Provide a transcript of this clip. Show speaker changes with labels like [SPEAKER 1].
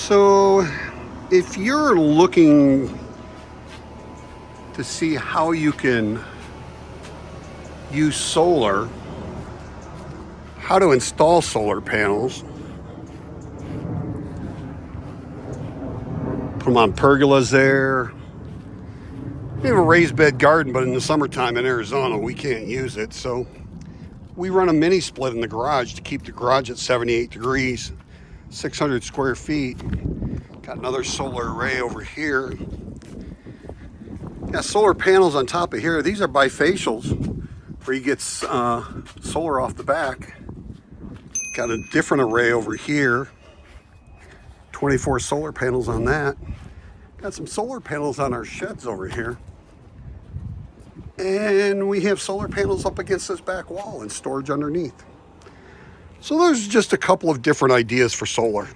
[SPEAKER 1] So, if you're looking to see how you can use solar, how to install solar panels, put them on pergolas there. We have a raised bed garden, but in the summertime in Arizona, we can't use it. So we run a mini split in the garage to keep the garage at 78 degrees, 600 square feet. Got another solar array over here. Got solar panels on top of here. These are bifacials where you get solar off the back. Got a different array over here. 24 solar panels on that. Got some solar panels on our sheds over here. And we have solar panels up against this back wall and storage underneath. So there's just a couple of different ideas for solar.